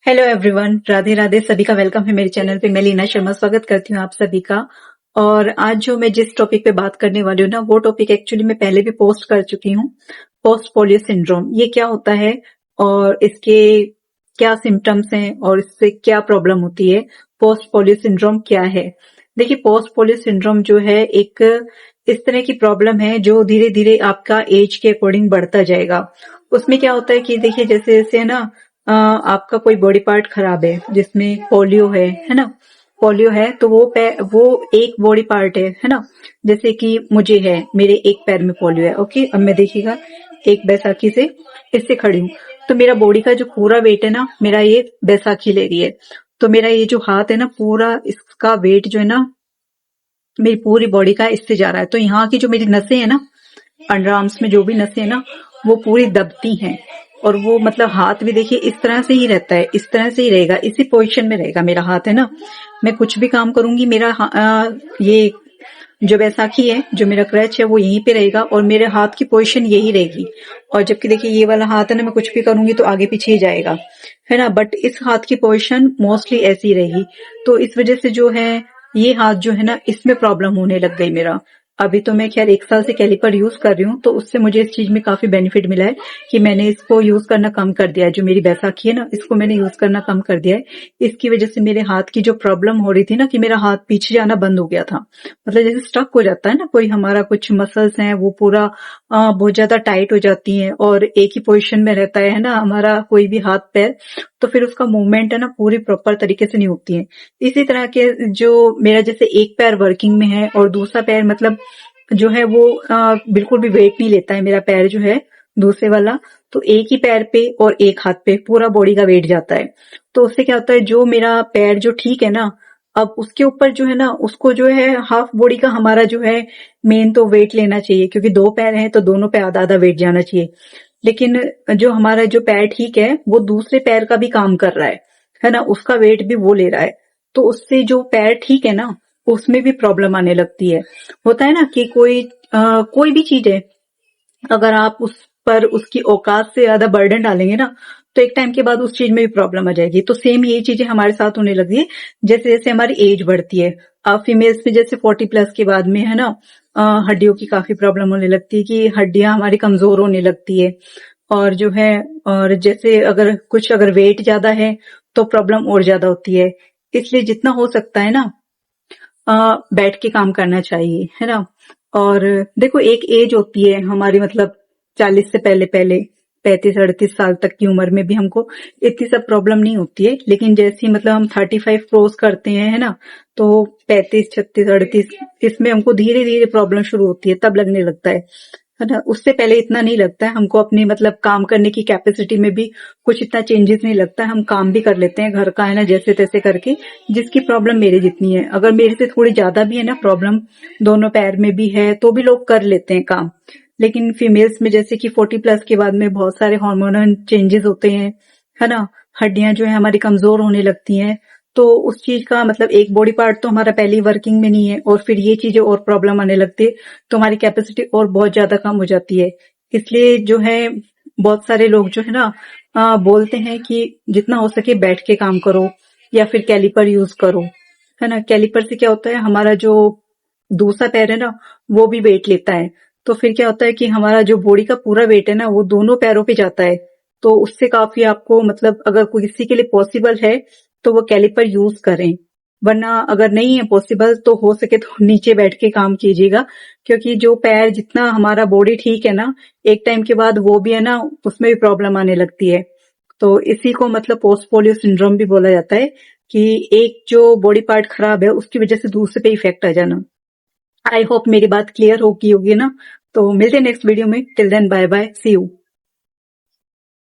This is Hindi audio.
Hello everyone, Radhe Radhe. सभी का वेलकम है मेरे चैनल पे। मैं लीना शर्मा स्वागत करती हूँ आप सभी का। और आज जो मैं जिस टॉपिक पे बात करने वाली हूँ ना, वो टॉपिक एक्चुअली मैं पहले भी पोस्ट कर चुकी हूँ। पोस्ट पोलियो सिंड्रोम, ये क्या होता है और इसके क्या सिम्टम्स हैं और इससे क्या प्रॉब्लम होती है। पोस्ट पोलियो सिंड्रोम क्या है? देखिए, पोस्ट पोलियो सिंड्रोम जो है एक इस तरह की प्रॉब्लम है जो धीरे धीरे आपका एज के अकॉर्डिंग बढ़ता जाएगा। उसमें क्या होता है कि देखिए, जैसे जैसे है ना, आपका कोई बॉडी पार्ट खराब है जिसमें पोलियो है ना। पोलियो है तो वो एक बॉडी पार्ट है ना। जैसे कि मुझे है, मेरे एक पैर में पोलियो है। ओके, अब मैं देखिएगा एक बैसाखी से इससे खड़ी हूँ, तो मेरा बॉडी का जो पूरा वेट है ना, मेरा ये बैसाखी ले रही है। तो मेरा ये जो हाथ है ना, पूरा इसका वेट जो है ना, मेरी पूरी बॉडी का इससे जा रहा है। तो यहाँ की जो मेरी नसें है ना, अंडर आर्म्स में जो भी नसें है ना, वो पूरी दबती हैं। और वो मतलब हाथ भी देखिए इस तरह से ही रहता है, इस तरह से ही रहेगा, इसी पोजीशन में रहेगा मेरा हाथ है ना। मैं कुछ भी काम करूंगी, मेरा ये जो बैसाखी है, जो मेरा क्रच है, वो यहीं पे रहेगा और मेरे हाथ की पोजीशन यही रहेगी। और जबकि देखिए ये वाला हाथ है ना, मैं कुछ भी करूंगी तो आगे पीछे ही जाएगा, है ना। बट इस हाथ की पोजीशन मोस्टली ऐसी रहेगी। तो इस वजह से जो है, ये हाथ जो है ना, इसमें प्रॉब्लम होने लग गई मेरा। अभी तो मैं खैर 1 साल से कैलिपर यूज कर रही हूँ, तो उससे मुझे इस चीज में काफी बेनिफिट मिला है कि मैंने इसको यूज करना कम कर दिया है। जो मेरी बैसाखी है ना, इसको मैंने यूज करना कम कर दिया है। इसकी वजह से मेरे हाथ की जो प्रॉब्लम हो रही थी ना, कि मेरा हाथ पीछे जाना बंद हो गया था। मतलब जैसे स्टक हो जाता है ना कोई, हमारा कुछ मसल्स हैं वो पूरा बहुत ज्यादा टाइट हो जाती हैं और एक ही पोजीशन में रहता है ना हमारा कोई भी हाथ पैर। तो फिर उसका मूवमेंट है ना, पूरी प्रॉपर तरीके से नहीं होती है। इसी तरह के जो मेरा जैसे एक पैर वर्किंग में है और दूसरा पैर मतलब जो है वो बिल्कुल भी वेट नहीं लेता है मेरा पैर जो है दूसरे वाला। तो एक ही पैर पे और एक हाथ पे पूरा बॉडी का वेट जाता है। तो उससे क्या होता है, जो मेरा पैर जो ठीक है ना, अब उसके ऊपर जो है ना, उसको जो है हाफ बॉडी का हमारा जो है मेन तो वेट लेना चाहिए, क्योंकि 2 पैर हैं तो दोनों पे आधा आधा वेट जाना चाहिए। लेकिन जो हमारा जो पैर ठीक है, वो दूसरे पैर का भी काम कर रहा है ना, उसका वेट भी वो ले रहा है। तो उससे जो पैर ठीक है ना, उसमें भी प्रॉब्लम आने लगती है। होता है ना कि कोई भी चीज है, अगर आप उस पर उसकी औकात से ज्यादा बर्डन डालेंगे ना, तो एक टाइम के बाद उस चीज में भी प्रॉब्लम आ जाएगी। तो सेम यही चीजें हमारे साथ होने लगी है जैसे जैसे हमारी एज बढ़ती है। फीमेल्स में जैसे 40 प्लस के बाद में है ना, हड्डियों की काफी प्रॉब्लम होने लगती है कि हड्डियां हमारी कमजोर होने लगती है। और जो है, और जैसे अगर वेट ज्यादा है तो प्रॉब्लम और ज्यादा होती है। इसलिए जितना हो सकता है ना, बैठ के काम करना चाहिए, है ना। और देखो, एक एज होती है हमारी, मतलब 40 से पहले पहले 35-38 साल तक की उम्र में भी हमको इतनी सब प्रॉब्लम नहीं होती है। लेकिन जैसे ही मतलब हम 35 क्रॉस करते हैं, है ना, तो 35, 36, 38 इसमें हमको धीरे धीरे प्रॉब्लम शुरू होती है, तब लगने लगता है ना। उससे पहले इतना नहीं लगता है हमको। अपनी मतलब काम करने की कैपेसिटी में भी कुछ इतना चेंजेस नहीं लगता है। हम काम भी कर लेते हैं घर का, है ना, जैसे तैसे करके। जिसकी प्रॉब्लम मेरे जितनी है, अगर मेरे से थोड़ी ज्यादा भी है ना प्रॉब्लम, दोनों पैर में भी है, तो भी लोग कर लेते हैं काम। लेकिन फीमेल्स में जैसे कि 40 प्लस के बाद में बहुत सारे हार्मोनल चेंजेस होते हैं, है ना। हड्डियां जो है हमारी कमजोर होने लगती हैं। तो उस चीज का मतलब एक बॉडी पार्ट तो हमारा पहले ही वर्किंग में नहीं है, और फिर ये चीजें और प्रॉब्लम आने लगती है, तो हमारी कैपेसिटी और बहुत ज्यादा कम हो जाती है। इसलिए जो है, बहुत सारे लोग जो है ना, बोलते हैं कि जितना हो सके बैठ के काम करो या फिर कैलिपर यूज करो, है ना। कैलिपर से क्या होता है, हमारा जो दूसरा पैर है ना, वो भी वेट लेता है। तो फिर क्या होता है कि हमारा जो बॉडी का पूरा वेट है ना, वो दोनों पैरों पे जाता है। तो उससे काफी आपको मतलब, अगर कोई किसी के लिए पॉसिबल है तो वो कैलिपर यूज करें। वरना अगर नहीं है पॉसिबल, तो हो सके तो नीचे बैठ के काम कीजिएगा। क्योंकि जो पैर जितना हमारा बॉडी ठीक है ना, एक टाइम के बाद वो भी है ना, उसमें भी प्रॉब्लम आने लगती है। तो इसी को मतलब पोस्ट पोलियो सिंड्रोम भी बोला जाता है, कि एक जो बॉडी पार्ट खराब है उसकी वजह से दूसरे पे इफेक्ट आ जाना। आई होप मेरी बात क्लियर होगी ना। तो मिलते हैं नेक्स्ट वीडियो में। Till then, bye bye, see you.